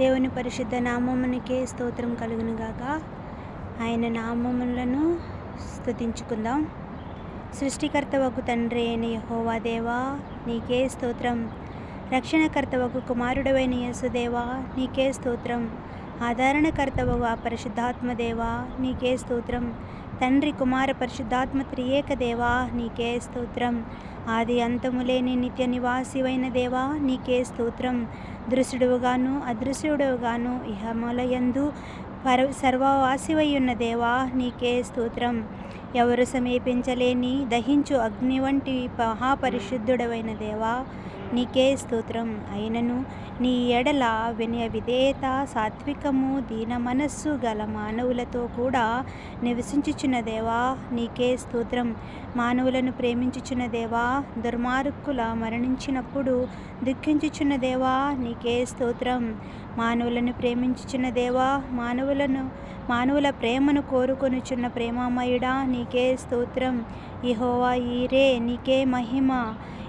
దేవుని పరిశుద్ధ నామమునికే స్తోత్రం కలుగునుగాక. ఆయన నామములను స్తుతించుకుందాం. సృష్టికర్తవకు తండ్రి అయిన యెహోవా దేవా, నీకే స్తోత్రం. రక్షణకర్తవకు కుమారుడవైన యేసుదేవా, నీకే స్తోత్రం. ఆదరణకర్తవకు ఆ పరిశుద్ధాత్మదేవా, నీకే స్తోత్రం. తండ్రి కుమార పరిశుద్ధాత్మ త్రియేక దేవా, నీకే స్తోత్రం. ఆది అంతము లేని నిత్య నివాసివైన దేవా, నీకే స్తోత్రం. దృశ్యుడుగాను అదృశ్యుడుగాను ఇహములయందు సర్వవాసివయ్యున్న దేవా, నీకే స్తోత్రం. ఎవరు సమీపించలేని దహించు అగ్ని వంటి మహాపరిశుద్ధుడవైన దేవా, నీకే స్తోత్రం. అయినను నీ ఎడల వినయ విధేయత, సాత్వికము, దీన మనస్సు గల మానవులతో కూడా నివసించుచున్న దేవా, నీకే స్తోత్రం. మానవులను ప్రేమించుచున్న దేవా, దుర్మార్గుల మరణించినప్పుడు దుఃఖించుచున్న దేవా, నీకే స్తోత్రం. మానవులను ప్రేమించుచున్న దేవా, మానవుల ప్రేమను కోరుకొనుచున్న ప్రేమామయుడా, నీకే స్తోత్రం. యెహోవా ఈరే, నీకే మహిమ.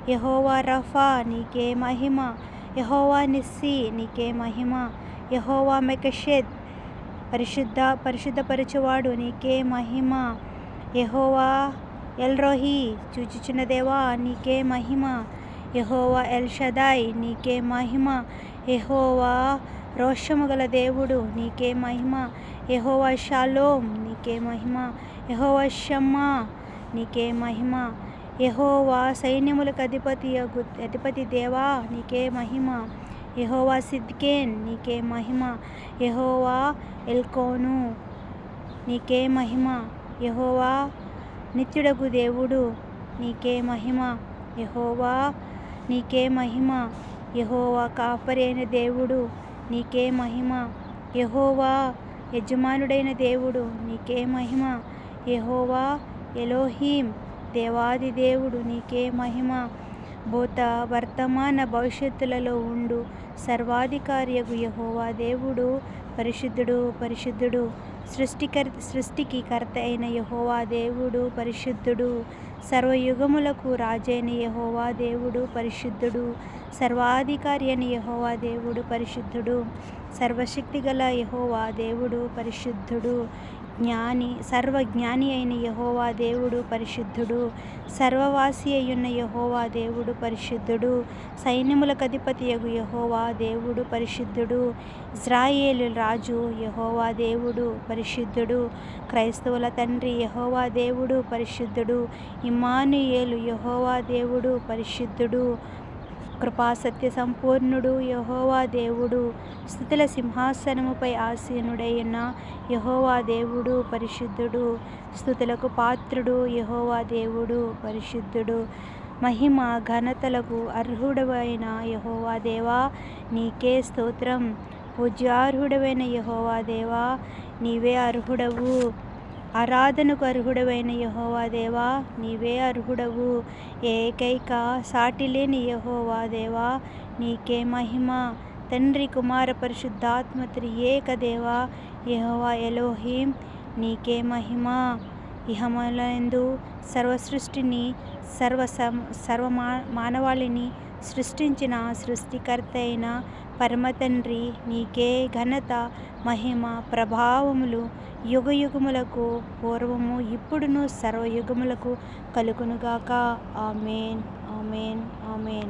యెహోవా రఫా, నీకే మహిమ. యెహోవా నిస్సి, నీకే మహిమ. యెహోవా మెకెషెద్, పరిశుద్ధపరచువాడు, నీకే మహిమ. యెహోవా ఎల్రోహి, చూచుచున్న దేవా, నీకే మహిమ. యెహోవా ఎల్ షదాయ్, నీకే మహిమ. యెహోవా రోషము గల దేవుడు, నీకే మహిమ. యెహోవా షాలోమ్, నీకే మహిమ. యెహోవా షమ్మా, నీకే మహిమ. యెహోవా సైన్యములకు అధిపతి దేవా, నీకే మహిమ. యెహోవా సిద్కేన్, నీకే మహిమ. యెహోవా ఎల్కోను, నీకే మహిమ. యెహోవా నిత్యుడగు దేవుడు, నీకే మహిమ. యెహోవా నీకే మహిమ. యెహోవా కాపరి అయిన దేవుడు, నీకే మహిమ. యెహోవా యజమానుడైన దేవుడు, నీకే మహిమ. యెహోవా ఎలోహీం, దేవాది దేవుడు, నీకే మహిమ. భూత వర్తమాన భవిష్యత్తులలో ఉండు సర్వాధికారియగు యెహోవా దేవుడు, పరిశుద్ధుడు పరిశుద్ధుడు. సృష్టికి కర్త అయిన యెహోవా దేవుడు, పరిశుద్ధుడు. సర్వయుగములకు రాజైన యెహోవా దేవుడు, పరిశుద్ధుడు. సర్వాధికారి అయిన యెహోవా దేవుడు, పరిశుద్ధుడు. సర్వశక్తిగల యెహోవా దేవుడు, పరిశుద్ధుడు. సర్వజ్ఞాని అయిన యెహోవా దేవుడు, పరిశుద్ధుడు. సర్వవాసి అయ్యున్న యెహోవా దేవుడు, పరిశుద్ధుడు. సైన్యములకు అధిపతియగు యెహోవా దేవుడు, పరిశుద్ధుడు. ఇశ్రాయేలు రాజు యెహోవా దేవుడు, పరిశుద్ధుడు. క్రైస్తవుల తండ్రి యెహోవా దేవుడు, పరిశుద్ధుడు. ఇమ్మానుయేలు యెహోవా దేవుడు, పరిశుద్ధుడు. కృపాసత్య సంపూర్ణుడు యెహోవా దేవుడు. స్తుతుల సింహాసనముపై ఆసీనుడైన యెహోవా దేవుడు, పరిశుద్ధుడు. స్తుతులకు పాత్రుడు యెహోవా దేవుడు, పరిశుద్ధుడు. మహిమ ఘనతలకు అర్హుడవైన యెహోవా దేవా, నీకే స్తోత్రం. పూజ్యార్హుడవైన యెహోవా దేవా, నీవే అర్హుడవు. ఆరాధనకు అర్హుడవైన యెహోవా దేవా, నీవే అర్హుడవు. ఏకైక సాటిలేని యెహోవా దేవా, నీకే మహిమ. తండ్రి కుమార పరిశుద్ధాత్మ త్రియేక దేవా, యెహోవా ఎలోహీం, నీకే మహిమ. ఇహములందు సర్వసృష్టిని మానవాళిని సృష్టించిన సృష్టికర్త అయిన పరమతండ్రి, నీకే ఘనత, మహిమ, ప్రభావములు యుగయుగములకు పూర్వము ఇప్పుడును సర్వయుగములకు కలుగునుగాక. ఆమేన్, ఆమేన్, ఆమేన్.